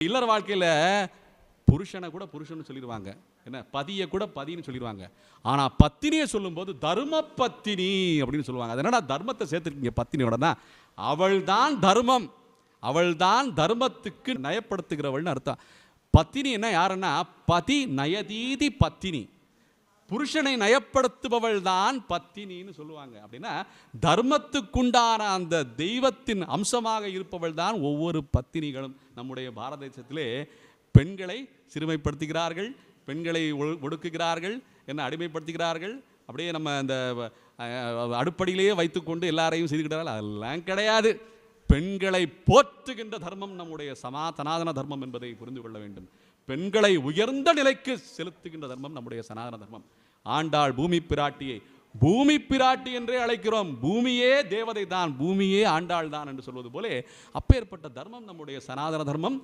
இல்லற வாழ்க்கையில புருஷனை கூட புருஷன் சொல்லிடுவாங்க, என்ன பதியை கூட பதின்னு சொல்லிடுவாங்க. ஆனா பத்தினியை சொல்லும்போது தர்ம பத்தினி அப்படின்னு சொல்லுவாங்க. அது என்னடா தர்மத்தை சேர்த்துருக்கீங்க பத்தினியோடனா? அவள் தான் தர்மம், அவள் தான் தர்மத்துக்கு நயப்படுத்துகிறவள்னு அர்த்தம். பத்தினி என்ன யாருன்னா பதி நயதீதி பத்தினி, புருஷனை நயப்படுத்துபவள் தான் பத்தினின்னு சொல்லுவாங்க. அப்படின்னா தர்மத்துக்குண்டான அந்த தெய்வத்தின் அம்சமாக இருப்பவள் தான் ஒவ்வொரு பத்தினிகளும். நம்முடைய பாரத தேசத்திலே பெண்களை சிறுமைப்படுத்துகிறார்கள், பெண்களை ஒடுக்குகிறார்கள், என்ன அடிமைப்படுத்துகிறார்கள். அப்படியே நம்ம அந்த அடுப்படியிலேயே வைத்துக்கொண்டு எல்லாரையும் செய்துகிறார்கள். அதெல்லாம் கிடையாது. பெண்களை போற்றுகின்ற தர்மம் நம்முடைய சனாதன தர்மம் என்பதை புரிந்து கொள்ள வேண்டும். பெண்களை உயர்ந்த நிலைக்கு செலுத்துகின்ற தர்மம் நம்முடைய சனாதன தர்மம். ஆண்டாள் பூமி பிராட்டியை பூமி பிராட்டி என்றே அழைக்கிறோம். பூமியே தேவதை தான், பூமியே ஆண்டாள் தான் என்று சொல்வது போல அப்பேற்பட்ட தர்மம் நம்முடைய சனாதன தர்மம்.